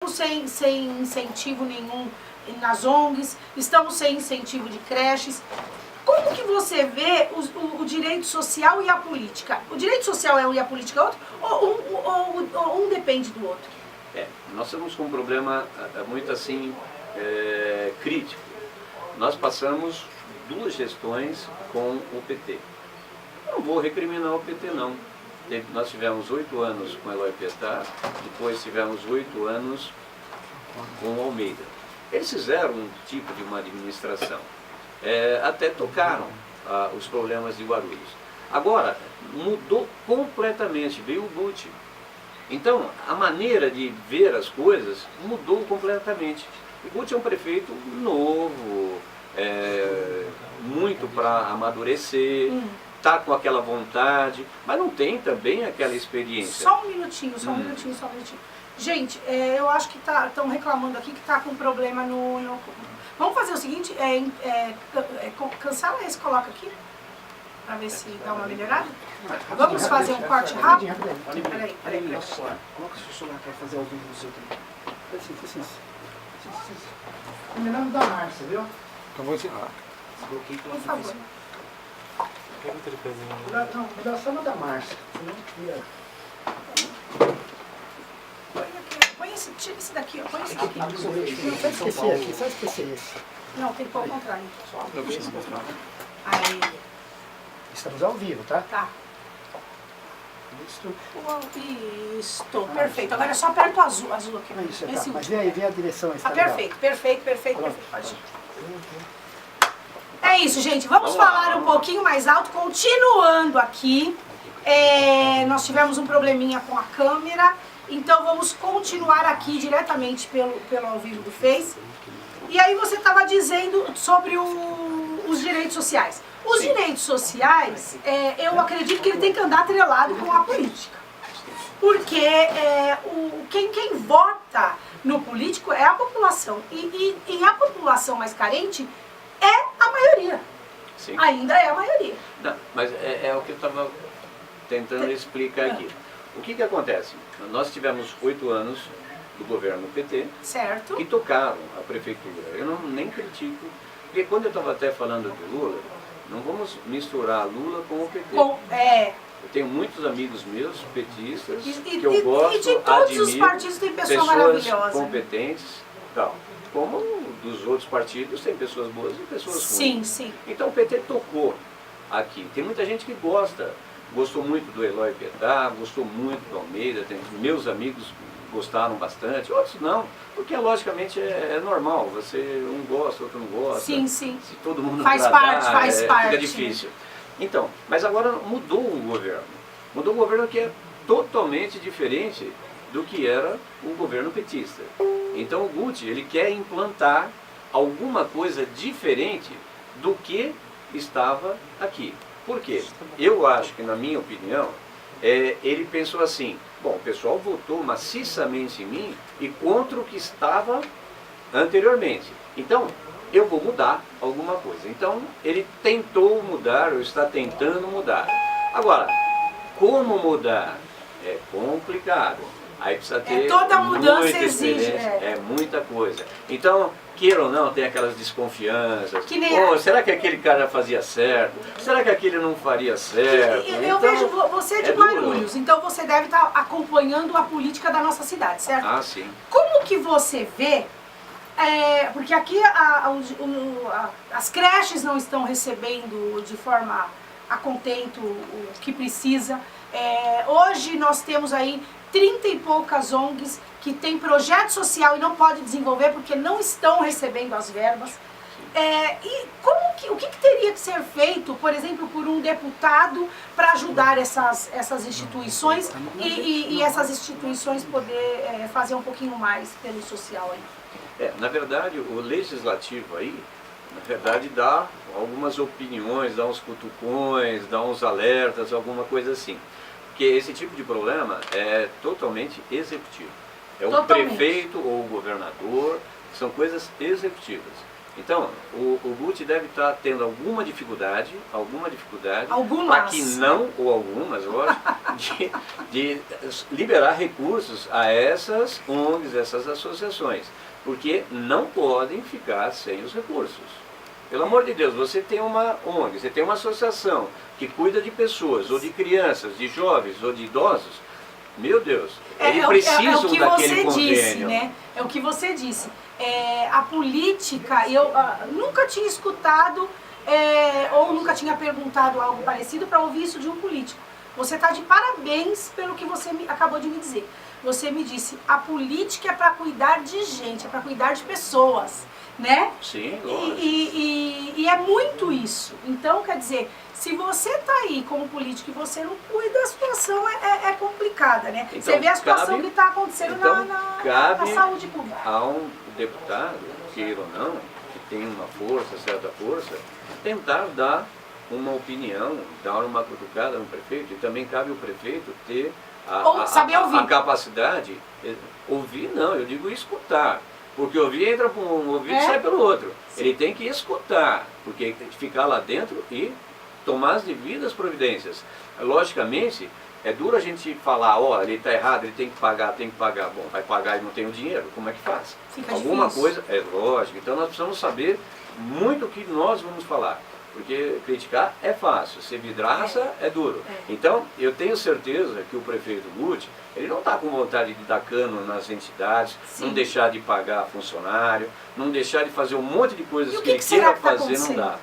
estamos sem incentivo nenhum nas ONGs, estamos sem incentivo de creches. Como que você vê o direito social e a política? O direito social é um e a política é outro? Ou um depende do outro? Nós estamos com um problema muito assim, crítico. Nós passamos 2 gestões com o PT. Eu não vou recriminar o PT, não. Nós tivemos 8 anos com Eloy Pettá, depois tivemos 8 anos com o Almeida. Eles fizeram um tipo de uma administração, até tocaram os problemas de Guarulhos. Agora, mudou completamente, veio o Guti. Então, a maneira de ver as coisas mudou completamente. O Guti é um prefeito novo, muito para amadurecer, está com aquela vontade, mas não tem também aquela experiência. Só um minutinho. Gente, eu acho que estão reclamando aqui que está com problema no... Vamos fazer o seguinte, cancela esse, coloca aqui, para ver se dá uma melhorada. Vamos fazer um corte rápido? Peraí. Coloca o seu celular para fazer ao vivo no seu também. Em nome da Márcia, viu? Então vou ensinar. Por favor. Não, vou dar só uma da Márcia. Põe esse, tira esse daqui, ó. Põe esse daqui. Só esquecer esse. Não, tem que pôr o contrário. Aí. Estamos ao vivo, tá? Tá. Isso, perfeito. Agora é só aperta o azul aqui. Isso, tá. Mas vê a direção. Perfeito. Pode ir. É isso, gente. Vamos falar um pouquinho mais alto. Continuando aqui. Nós tivemos um probleminha com a câmera. Então vamos continuar aqui diretamente pelo ao vivo do Face. E aí você estava dizendo sobre os direitos sociais. Os direitos sociais, eu acredito que ele tem que andar atrelado com a política. Porque quem vota no político é a população. E a população mais carente é a maioria. Sim. Ainda é a maioria. Não, mas é o que eu estava tentando explicar aqui. O que acontece? Nós tivemos 8 anos do governo PT, certo, que tocaram a prefeitura. Eu nem critico, porque quando eu estava até falando de Lula, não vamos misturar Lula com o PT. Eu tenho muitos amigos meus, petistas, que eu gosto, e de todos os partidos tem pessoas maravilhosas, competentes, tal. Como dos outros partidos tem pessoas boas e pessoas ruins. Sim. Então o PT tocou aqui. Tem muita gente que gostou muito do Eloy Pettá, gostou muito do Almeida, meus amigos gostaram bastante, outros não, porque logicamente é normal, você um gosta, outro não gosta. Sim. Se todo mundo faz parte. Fica difícil. Então, mas agora mudou o governo. Mudou o governo que é totalmente diferente do que era o governo petista. Então o Guti, ele quer implantar alguma coisa diferente do que estava aqui. Por quê? Eu acho que, na minha opinião, ele pensou assim, bom, o pessoal votou maciçamente em mim e contra o que estava anteriormente. Então, eu vou mudar alguma coisa. Então, ele tentou mudar, ou está tentando mudar. Agora, como mudar? É complicado. Aí precisa ter toda mudança muita exige. É muita coisa. Então, queira ou não, tem aquelas desconfianças. Que nem será que aquele cara fazia certo? Será que aquele não faria certo? Eu vejo, você é de Guarulhos, então você deve estar acompanhando a política da nossa cidade, certo? Ah, sim. Como que você vê, porque aqui as creches não estão recebendo de forma a contento o que precisa. Hoje nós temos aí 30 e poucas ONGs que têm projeto social e não podem desenvolver porque não estão recebendo as verbas. E o que teria que ser feito, por exemplo, por um deputado para ajudar essas instituições e essas instituições poder fazer um pouquinho mais pelo social aí? Na verdade, o legislativo aí, na verdade, dá algumas opiniões, dá uns cutucões, dá uns alertas, alguma coisa assim. Porque esse tipo de problema é totalmente executivo. É o prefeito ou o governador, são coisas executivas. Então, o Guti deve estar tendo alguma dificuldade Algumas. para que não, ou algumas, lógico, de liberar recursos a essas ONGs, essas associações, porque não podem ficar sem os recursos. Pelo amor de Deus, você tem uma ONG, você tem uma associação que cuida de pessoas, ou de crianças, de jovens, ou de idosos, meu Deus, eles precisam o que daquele você convênio. disse, né? É o que você disse. A política, eu nunca tinha escutado ou nunca tinha perguntado algo parecido para ouvir isso de um político. Você está de parabéns pelo que você acabou de me dizer. Você me disse, a política é para cuidar de gente, é para cuidar de pessoas, né? Sim, lógico. E é muito isso. Então, quer dizer, se você está aí como político e você não cuida, a situação é complicada, né? Então, você vê a situação que está acontecendo na saúde pública. A um deputado, queira ou não, que tem uma força, certa força, tentar dar uma opinião, dar uma cutucada no prefeito, e também cabe ao prefeito ter a capacidade, ouvir não, eu digo escutar, porque ouvir entra por um ouvido e sai pelo outro. Sim. Ele tem que escutar, porque ele tem que ficar lá dentro e tomar as devidas providências. Logicamente, é duro a gente falar, ó, ele está errado, ele tem que pagar. Bom, vai pagar e não tem o dinheiro, como é que faz? Fica Alguma difícil. coisa, é lógico, então nós precisamos saber muito o que nós vamos falar. Porque criticar é fácil, ser vidraça é duro. Então, eu tenho certeza que o prefeito Guti, ele não está com vontade de dar cano nas entidades, Sim. não deixar de pagar funcionário, não deixar de fazer um monte de coisas E que ele será queira que tá fazer, não dá.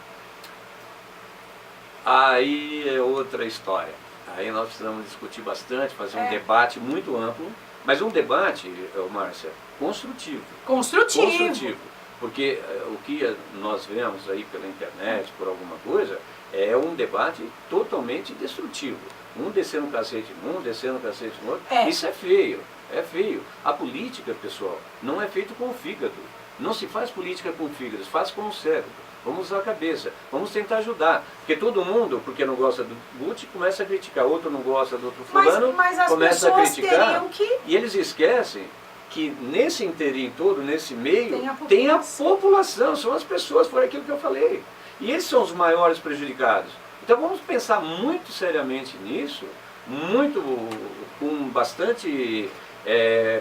Aí é outra história. Aí nós precisamos discutir bastante, fazer um debate muito amplo, mas um debate, Márcia, construtivo. Construtivo. Porque o que nós vemos aí pela internet, por alguma coisa, é um debate totalmente destrutivo. Um descendo o cacete num, descendo o cacete no outro. Isso é feio, é feio. A política, pessoal, não é feita com o fígado. Não se faz política com o fígado, se faz com o cérebro. Vamos usar a cabeça, vamos tentar ajudar. Porque todo mundo, porque não gosta do Guti, começa a criticar. Outro não gosta do outro fulano, mas as começa a criticar. Que... E eles esquecem que nesse inteirinho todo, nesse meio, tem a população, são as pessoas, foi aquilo que eu falei. E esses são os maiores prejudicados. Então vamos pensar muito seriamente nisso, com bastante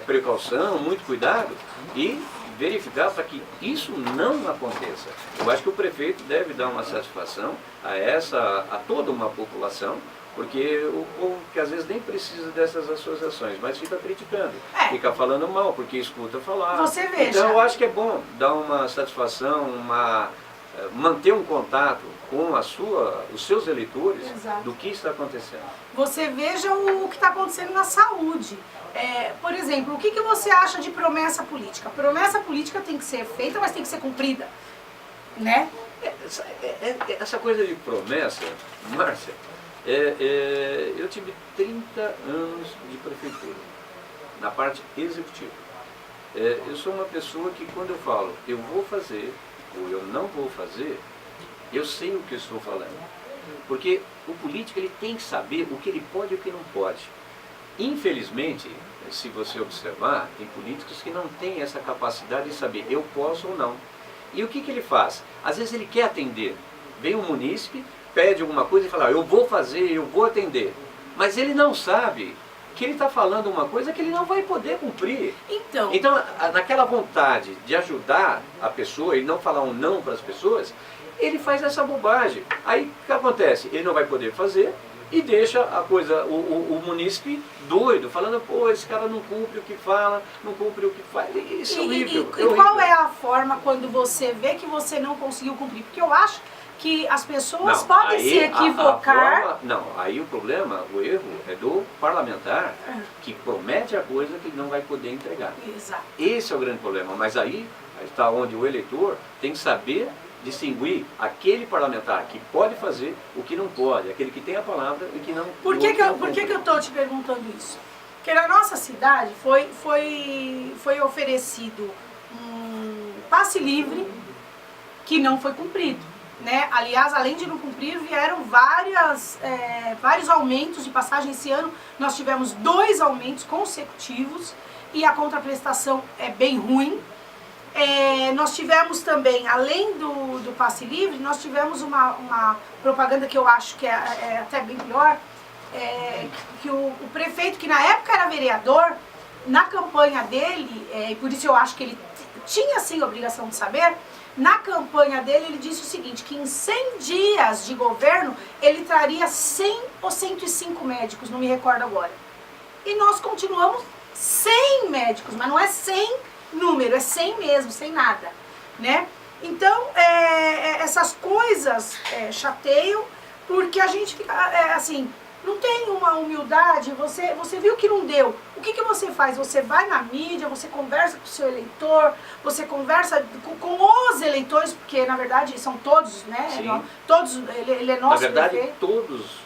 precaução, muito cuidado, e verificar para que isso não aconteça. Eu acho que o prefeito deve dar uma satisfação a toda uma população, porque o povo que às vezes nem precisa dessas associações, mas fica criticando, fica falando mal, porque escuta falar. Você veja. Então eu acho que é bom dar uma satisfação, manter um contato com os seus eleitores. Exato. Do que está acontecendo. Você veja o que está acontecendo na saúde. Por exemplo, o que você acha de promessa política? Promessa política tem que ser feita, mas tem que ser cumprida, né? Essa coisa de promessa, Márcia, eu tive 30 anos de prefeitura, na parte executiva. Eu sou uma pessoa que quando eu falo, eu vou fazer, ou eu não vou fazer, eu sei o que eu estou falando. Porque o político ele tem que saber o que ele pode e o que não pode. Infelizmente, se você observar, tem políticos que não têm essa capacidade de saber eu posso ou não. E o que ele faz? Às vezes ele quer atender. Vem um munícipe, pede alguma coisa e fala, eu vou fazer, eu vou atender. Mas ele não sabe que ele está falando uma coisa que ele não vai poder cumprir. Então, naquela vontade de ajudar a pessoa e não falar um não para as pessoas, ele faz essa bobagem. Aí o que acontece? Ele não vai poder fazer e deixa a coisa, o munícipe doido, falando, pô, esse cara não cumpre o que fala, não cumpre o que faz. Isso é horrível. E qual é a forma quando você vê que você não conseguiu cumprir? Porque eu acho que as pessoas podem se equivocar. Aí o problema, o erro é do parlamentar que promete a coisa que ele não vai poder entregar. Exato. Esse é o grande problema. Mas aí está onde o eleitor tem que saber distinguir aquele parlamentar que pode fazer o que não pode, aquele que tem a palavra e que não... Por que eu estou te perguntando isso? Porque na nossa cidade foi oferecido um passe livre que não foi cumprido, né? Aliás, além de não cumprir, vieram vários aumentos de passagem. Esse ano nós tivemos 2 aumentos consecutivos e a contraprestação é bem ruim. Nós tivemos também, além do passe livre, nós tivemos uma propaganda que eu acho que é até bem pior, que o prefeito, que na época era vereador, na campanha dele, e por isso eu acho que ele tinha sim a obrigação de saber, na campanha dele ele disse o seguinte, que em 100 dias de governo ele traria 100 ou 105 médicos, não me recordo agora. E nós continuamos 100 médicos, mas não é 100 número, é 100 mesmo, sem nada, né? Então, essas coisas chateiam, porque a gente fica, assim, não tem uma humildade, você viu que não deu. O que você faz? Você vai na mídia, você conversa com o seu eleitor, você conversa com os eleitores, porque na verdade são todos, né? Sim. Todos, ele é nosso Na verdade, prefeito. todos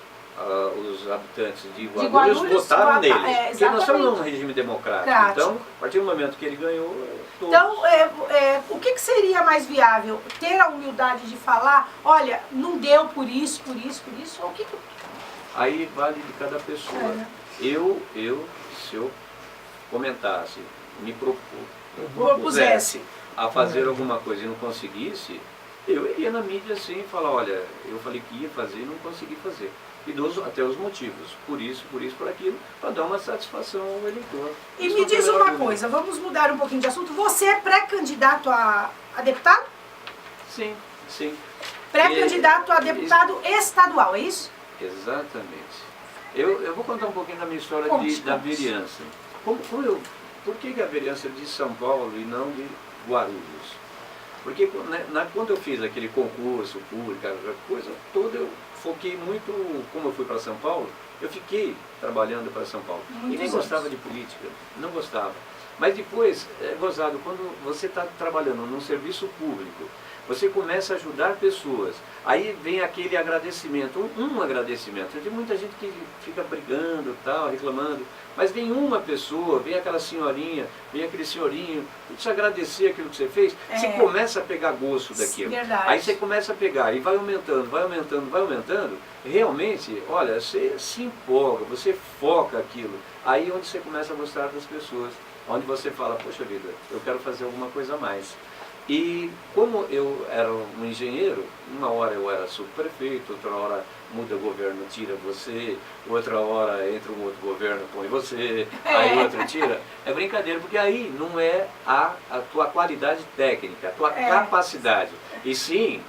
os habitantes de Guarulhos votaram nele. Porque nós estamos num regime democrático. Então, a partir do momento que ele ganhou, todos. Então, o que seria mais viável? Ter a humildade de falar, olha, não deu por isso, ou o que... Aí vale de cada pessoa. Se eu comentasse, me propusesse a fazer alguma coisa e não conseguisse, eu iria na mídia assim e falar, olha, eu falei que ia fazer e não consegui fazer. E dou até os motivos, por isso, por aquilo, para dar uma satisfação ao eleitor. E me diz uma coisa, vamos mudar um pouquinho de assunto. Você é pré-candidato a deputado? Sim, sim. Pré-candidato a deputado estadual, é isso? Exatamente. Eu vou contar um pouquinho da minha história da vereança. Por que a vereança de São Paulo e não de Guarulhos? Porque quando eu fiz aquele concurso público, a coisa toda, eu foquei muito, como eu fui para São Paulo, eu fiquei trabalhando para São Paulo. E nem gostava de política, não gostava. Mas depois, é gozado, quando você está trabalhando num serviço público, você começa a ajudar pessoas, aí vem aquele agradecimento, um agradecimento. Tem muita gente que fica brigando, tal, reclamando, mas vem uma pessoa, vem aquela senhorinha, vem aquele senhorinho, te agradecer aquilo que você fez, você começa a pegar gosto daquilo. Verdade. Aí você começa a pegar e vai aumentando, realmente, olha, você se empolga, você foca aquilo, aí é onde você começa a gostar das pessoas, onde você fala, poxa vida, eu quero fazer alguma coisa a mais. E como eu era um engenheiro, uma hora eu era subprefeito, outra hora muda o governo, tira você, outra hora entra um outro governo, põe você, aí outro tira. É brincadeira, porque aí não é a tua qualidade técnica, a tua capacidade, e sim